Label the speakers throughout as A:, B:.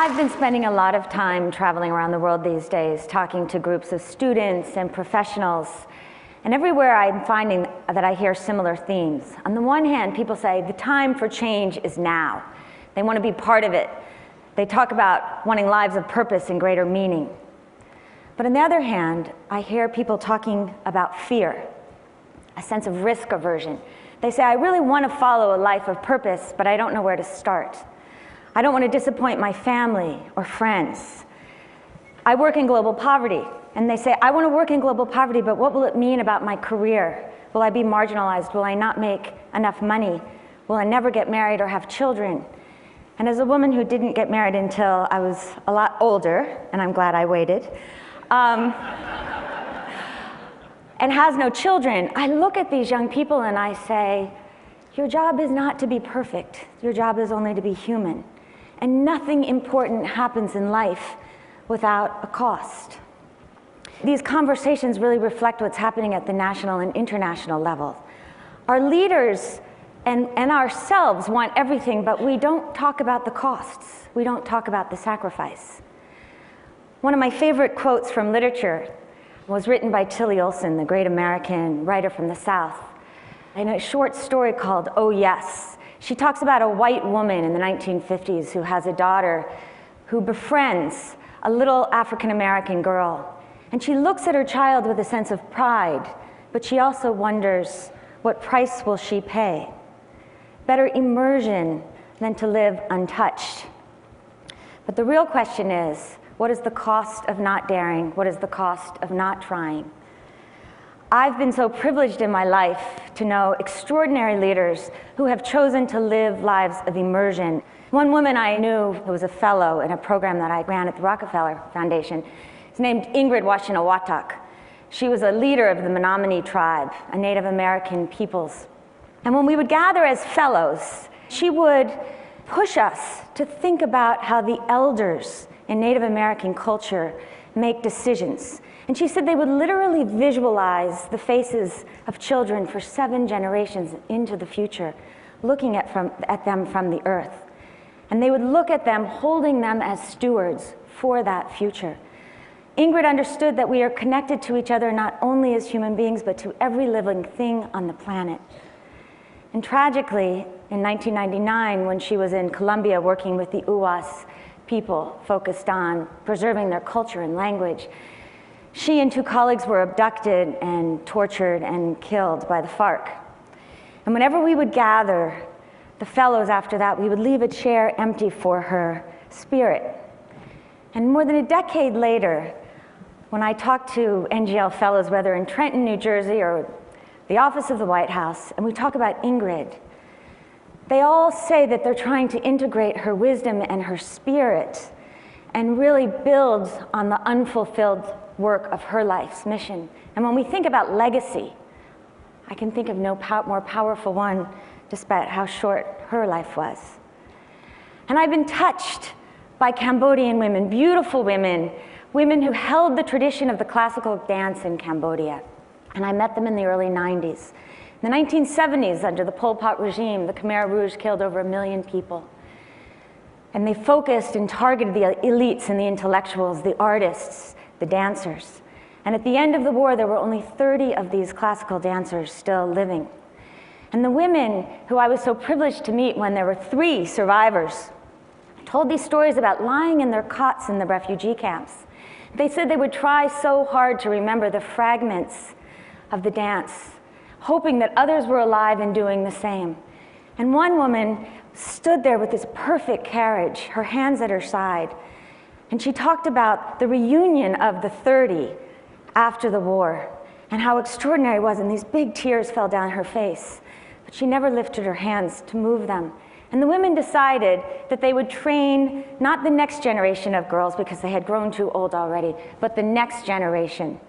A: I've been spending a lot of time traveling around the world these days, talking to groups of students and professionals. And everywhere I'm finding that I hear similar themes. On the one hand, people say the time for change is now. They want to be part of it. They talk about wanting lives of purpose and greater meaning. But on the other hand, I hear people talking about fear, a sense of risk aversion. They say, I really want to follow a life of purpose, but I don't know where to start. I don't want to disappoint my family or friends. I work in global poverty. And they say, I want to work in global poverty, but what will it mean about my career? Will I be marginalized? Will I not make enough money? Will I never get married or have children? And as a woman who didn't get married until I was a lot older, and I'm glad I waited, and has no children, I look at these young people and I say, your job is not to be perfect. Your job is only to be human. And nothing important happens in life without a cost. These conversations really reflect what's happening at the national and international level. Our leaders and ourselves want everything, but we don't talk about the costs. We don't talk about the sacrifice. One of my favorite quotes from literature was written by Tillie Olson, the great American writer from the South, in a short story called Oh Yes. She talks about a white woman in the 1950s who has a daughter who befriends a little African-American girl. And she looks at her child with a sense of pride, but she also wonders, what price will she pay? Better immersion than to live untouched. But the real question is, what is the cost of not daring? What is the cost of not trying? I've been so privileged in my life to know extraordinary leaders who have chosen to live lives of immersion. One woman I knew who was a fellow in a program that I ran at the Rockefeller Foundation is named Ingrid Washinewatuk. She was a leader of the Menominee tribe, a Native American peoples. And when we would gather as fellows, she would push us to think about how the elders in Native American culture make decisions. And she said they would literally visualize the faces of children for 7 generations into the future, looking at them from the earth. And they would look at them, holding them as stewards for that future. Ingrid understood that we are connected to each other not only as human beings, but to every living thing on the planet. And tragically, in 1999, when she was in Colombia working with the Uwas people focused on preserving their culture and language, she and 2 colleagues were abducted and tortured and killed by the FARC. And whenever we would gather, the fellows after that, we would leave a chair empty for her spirit. And more than a decade later, when I talk to NGL fellows, whether in Trenton, New Jersey, or the office of the White House, and we talk about Ingrid, they all say that they're trying to integrate her wisdom and her spirit and really build on the unfulfilled work of her life's mission. And when we think about legacy, I can think of no more powerful one, despite how short her life was. And I've been touched by Cambodian women, beautiful women, women who held the tradition of the classical dance in Cambodia. And I met them in the early 90s. In the 1970s, under the Pol Pot regime, the Khmer Rouge killed over 1 million people. And they focused and targeted the elites and the intellectuals, the artists, the dancers. And at the end of the war, there were only 30 of these classical dancers still living. And the women who I was so privileged to meet when there were 3 survivors told these stories about lying in their cots in the refugee camps. They said they would try so hard to remember the fragments of the dance, hoping that others were alive and doing the same. And one woman stood there with this perfect carriage, her hands at her side, and she talked about the reunion of the 30 after the war and how extraordinary it was, and these big tears fell down her face. But she never lifted her hands to move them. And the women decided that they would train not the next generation of girls because they had grown too old already, but the next generation.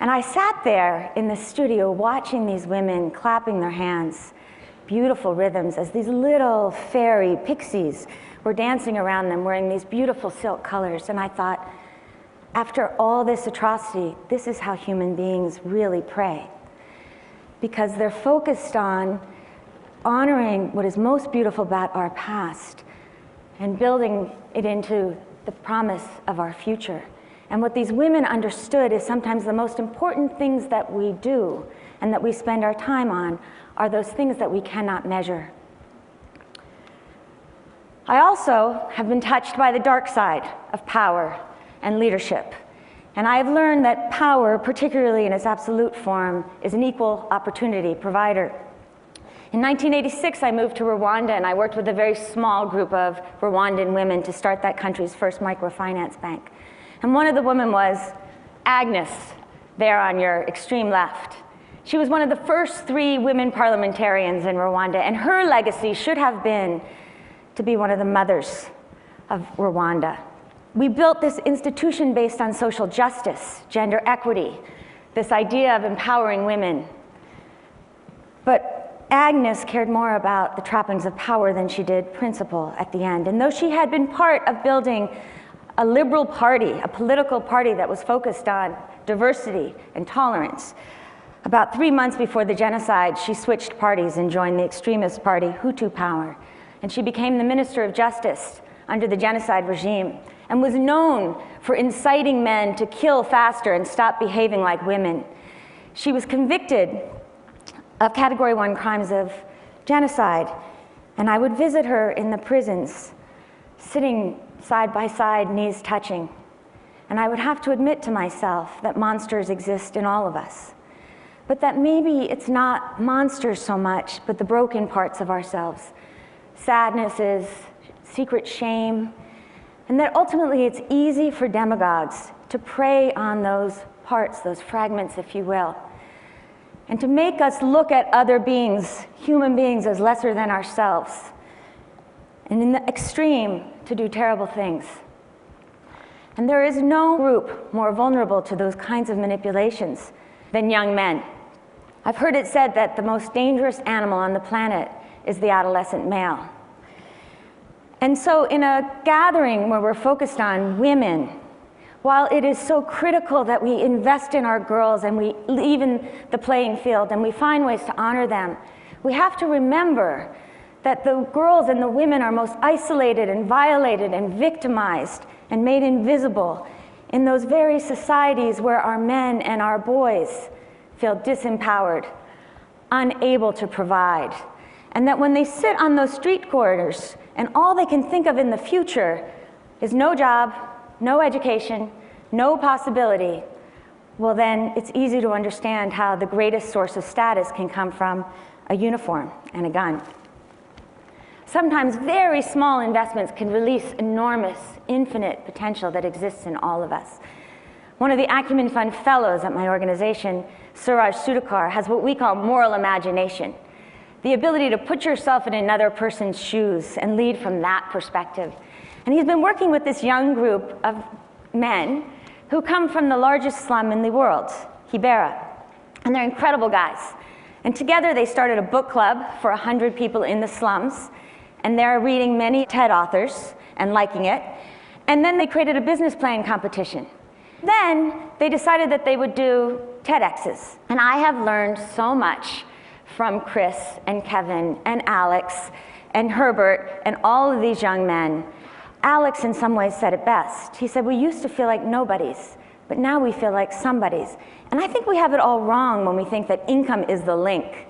A: And I sat there in the studio watching these women clapping their hands, beautiful rhythms, as these little fairy pixies were dancing around them wearing these beautiful silk colors. And I thought, after all this atrocity, this is how human beings really pray. Because they're focused on honoring what is most beautiful about our past and building it into the promise of our future. And what these women understood is sometimes the most important things that we do and that we spend our time on are those things that we cannot measure. I also have been touched by the dark side of power and leadership. And I have learned that power, particularly in its absolute form, is an equal opportunity provider. In 1986, I moved to Rwanda, and I worked with a very small group of Rwandan women to start that country's first microfinance bank. And one of the women was Agnes, there on your extreme left. She was one of the first 3 women parliamentarians in Rwanda, and her legacy should have been to be one of the mothers of Rwanda. We built this institution based on social justice, gender equity, this idea of empowering women. But Agnes cared more about the trappings of power than she did principle at the end. And though she had been part of building a liberal party, a political party that was focused on diversity and tolerance, about 3 months before the genocide, she switched parties and joined the extremist party Hutu Power. And she became the Minister of Justice under the genocide regime, and was known for inciting men to kill faster and stop behaving like women. She was convicted of Category 1 crimes of genocide, and I would visit her in the prisons, sitting side by side, knees touching. And I would have to admit to myself that monsters exist in all of us, but that maybe it's not monsters so much, but the broken parts of ourselves. Sadnesses, secret shame, and that ultimately it's easy for demagogues to prey on those parts, those fragments, if you will, and to make us look at other beings, human beings, as lesser than ourselves, and in the extreme, to do terrible things. And there is no group more vulnerable to those kinds of manipulations than young men. I've heard it said that the most dangerous animal on the planet is the adolescent male. And so in a gathering where we're focused on women, while it is so critical that we invest in our girls and we even the playing field and we find ways to honor them, we have to remember that the girls and the women are most isolated and violated and victimized and made invisible in those very societies where our men and our boys feel disempowered, unable to provide. And that when they sit on those street corners and all they can think of in the future is no job, no education, no possibility, well then it's easy to understand how the greatest source of status can come from a uniform and a gun. Sometimes very small investments can release enormous, infinite potential that exists in all of us. One of the Acumen Fund fellows at my organization, Suraj Sudhakar, has what we call moral imagination. The ability to put yourself in another person's shoes and lead from that perspective. And he's been working with this young group of men who come from the largest slum in the world, Kibera. And they're incredible guys. And together they started a book club for 100 people in the slums. And they're reading many TED authors and liking it. And then they created a business plan competition. Then they decided that they would do TEDx's. And I have learned so much from Chris and Kevin and Alex and Herbert and all of these young men. Alex in some ways said it best. He said, we used to feel like nobodies, but now we feel like somebodies. And I think we have it all wrong when we think that income is the link.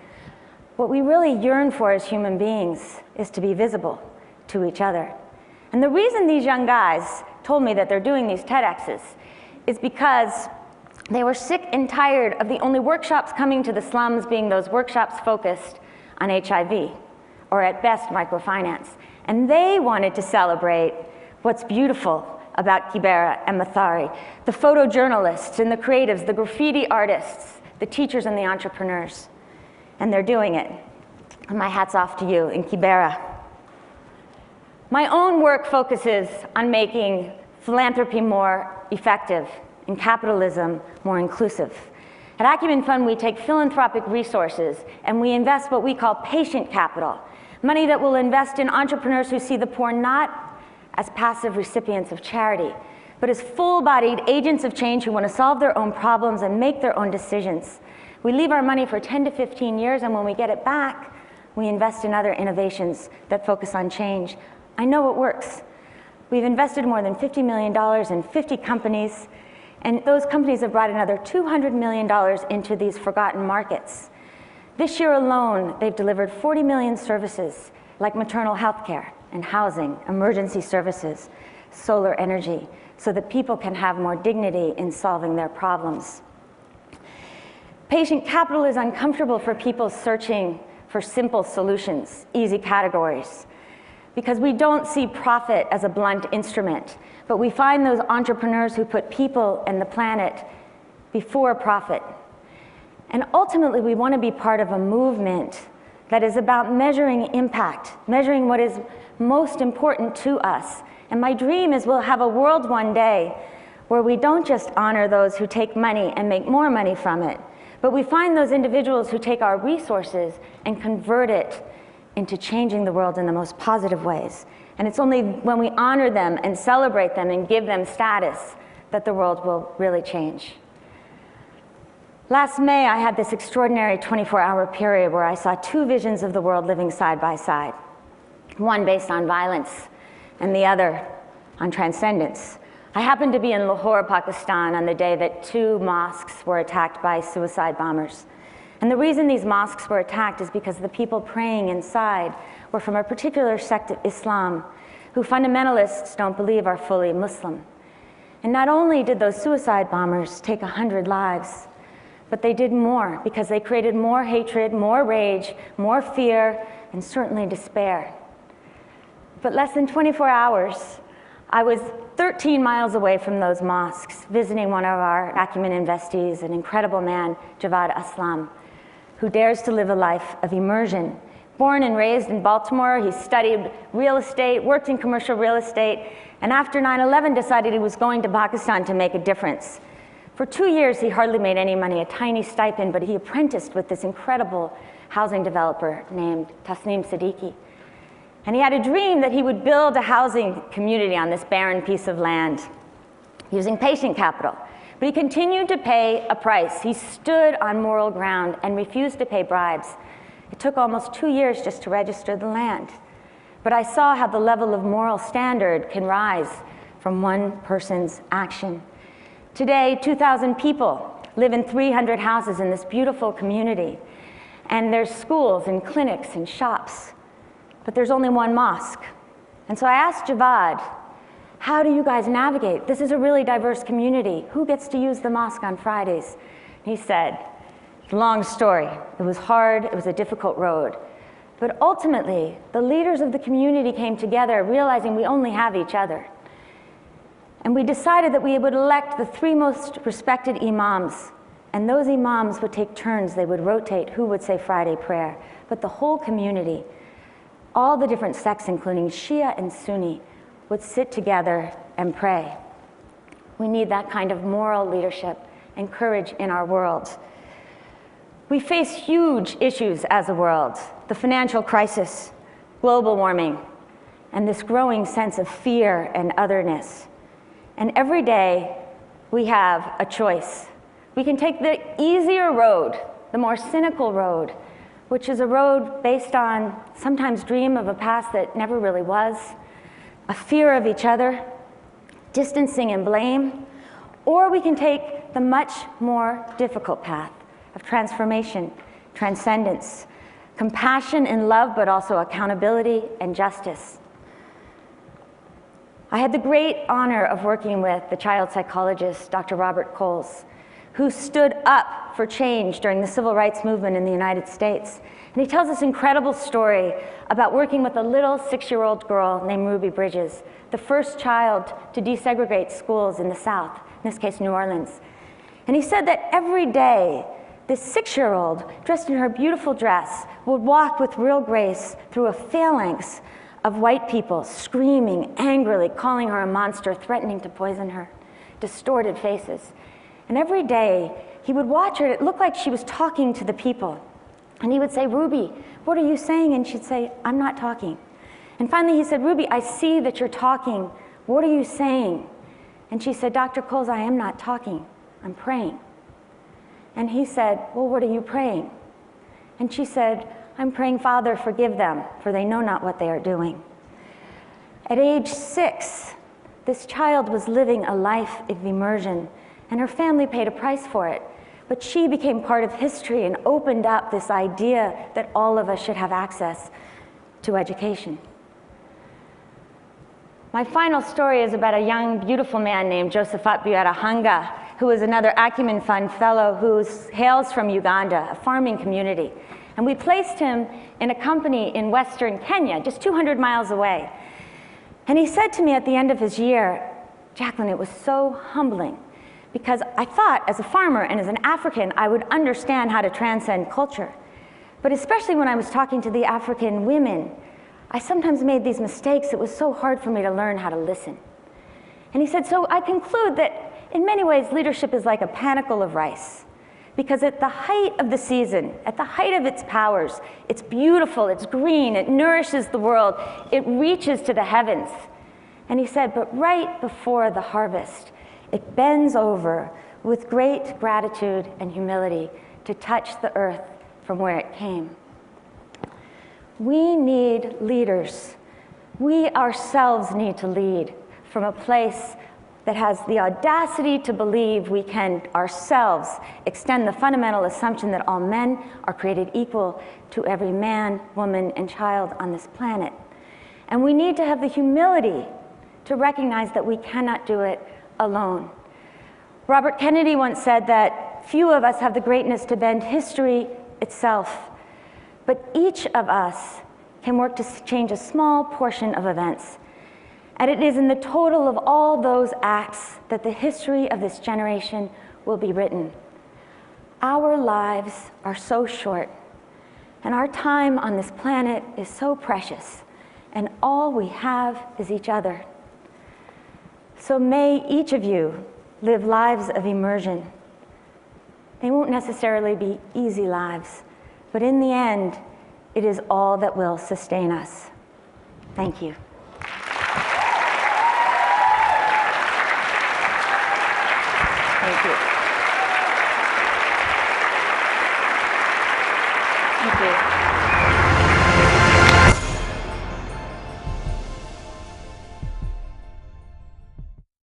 A: What we really yearn for as human beings is to be visible to each other. And the reason these young guys told me that they're doing these TEDx's is because they were sick and tired of the only workshops coming to the slums being those workshops focused on HIV, or at best microfinance. And they wanted to celebrate what's beautiful about Kibera and Mathari, the photojournalists and the creatives, the graffiti artists, the teachers and the entrepreneurs. And they're doing it. And my hat's off to you in Kibera. My own work focuses on making philanthropy more effective and capitalism more inclusive. At Acumen Fund, we take philanthropic resources and we invest what we call patient capital, money that will invest in entrepreneurs who see the poor not as passive recipients of charity, but as full-bodied agents of change who want to solve their own problems and make their own decisions. We leave our money for 10 to 15 years, and when we get it back, we invest in other innovations that focus on change I know it works. We've invested more than $50 million in 50 companies, and those companies have brought another $200 million into these forgotten markets. This year alone, they've delivered 40 million services like maternal health care and housing, emergency services, solar energy, so that people can have more dignity in solving their problems. Patient capital is uncomfortable for people searching for simple solutions, easy categories, because we don't see profit as a blunt instrument, but we find those entrepreneurs who put people and the planet before profit. And ultimately, we want to be part of a movement that is about measuring impact, measuring what is most important to us. And my dream is we'll have a world one day where we don't just honor those who take money and make more money from it, but we find those individuals who take our resources and convert it into changing the world in the most positive ways. And it's only when we honor them and celebrate them and give them status that the world will really change. Last May, I had this extraordinary 24-hour period where I saw two visions of the world living side by side, one based on violence and the other on transcendence. I happened to be in Lahore, Pakistan on the day that two mosques were attacked by suicide bombers. And the reason these mosques were attacked is because the people praying inside were from a particular sect of Islam who fundamentalists don't believe are fully Muslim. And not only did those suicide bombers take 100 lives, but they did more because they created more hatred, more rage, more fear, and certainly despair. But less than 24 hours, I was 13 miles away from those mosques, visiting one of our Acumen investees, an incredible man, Javad Aslam, who dares to live a life of immersion. Born and raised in Baltimore, he studied real estate, worked in commercial real estate, and after 9/11 decided he was going to Pakistan to make a difference. For 2 years, he hardly made any money, a tiny stipend, but he apprenticed with this incredible housing developer named Tasneem Siddiqui. And he had a dream that he would build a housing community on this barren piece of land using patient capital. But he continued to pay a price. He stood on moral ground and refused to pay bribes. It took almost 2 years just to register the land. But I saw how the level of moral standard can rise from one person's action. Today, 2,000 people live in 300 houses in this beautiful community. And there's schools and clinics and shops. But there's only one mosque. And so I asked Javad, how do you guys navigate? This is a really diverse community. Who gets to use the mosque on Fridays? He said, long story. It was hard, it was a difficult road. But ultimately, the leaders of the community came together realizing we only have each other. And we decided that we would elect the 3 most respected imams. And those imams would take turns, they would rotate who would say Friday prayer. But the whole community, all the different sects, including Shia and Sunni, would sit together and pray. We need that kind of moral leadership and courage in our world. We face huge issues as a world: the financial crisis, global warming, and this growing sense of fear and otherness. And every day we have a choice. We can take the easier road, the more cynical road, which is a road based on sometimes dream of a past that never really was, a fear of each other, distancing and blame, or we can take the much more difficult path of transformation, transcendence, compassion and love, but also accountability and justice. I had the great honor of working with the child psychologist, Dr. Robert Coles, who stood up for change during the civil rights movement in the United States. And he tells this incredible story about working with a little 6-year-old girl named Ruby Bridges, the first child to desegregate schools in the South, in this case New Orleans. And he said that every day, this 6-year-old, dressed in her beautiful dress, would walk with real grace through a phalanx of white people, screaming angrily, calling her a monster, threatening to poison her, distorted faces. And every day, he would watch her. It looked like she was talking to the people. And he would say, "Ruby, what are you saying?" And she'd say, "I'm not talking." And finally he said, "Ruby, I see that you're talking. What are you saying?" And she said, "Dr. Coles, I am not talking. I'm praying." And he said, "Well, what are you praying?" And she said, "I'm praying, Father, forgive them, for they know not what they are doing." At age 6, this child was living a life of immersion, and her family paid a price for it. But she became part of history and opened up this idea that all of us should have access to education. My final story is about a young, beautiful man named Josephat Byarahanga, who is another Acumen Fund fellow who hails from Uganda, a farming community. And we placed him in a company in Western Kenya, just 200 miles away. And he said to me at the end of his year, "Jacqueline, it was so humbling, because I thought as a farmer and as an African, I would understand how to transcend culture. But especially when I was talking to the African women, I sometimes made these mistakes. It was so hard for me to learn how to listen." And he said, "So I conclude that in many ways, leadership is like a panicle of rice, because at the height of the season, at the height of its powers, it's beautiful, it's green, it nourishes the world, it reaches to the heavens." And he said, "But right before the harvest, it bends over with great gratitude and humility to touch the earth from where it came." We need leaders. We ourselves need to lead from a place that has the audacity to believe we can ourselves extend the fundamental assumption that all men are created equal to every man, woman, and child on this planet. And we need to have the humility to recognize that we cannot do it alone. Robert Kennedy once said that few of us have the greatness to bend history itself, but each of us can work to change a small portion of events. And it is in the total of all those acts that the history of this generation will be written. Our lives are so short, and our time on this planet is so precious, and all we have is each other. So may each of you live lives of immersion. They won't necessarily be easy lives, but in the end, it is all that will sustain us. Thank you. Thank you. Thank you.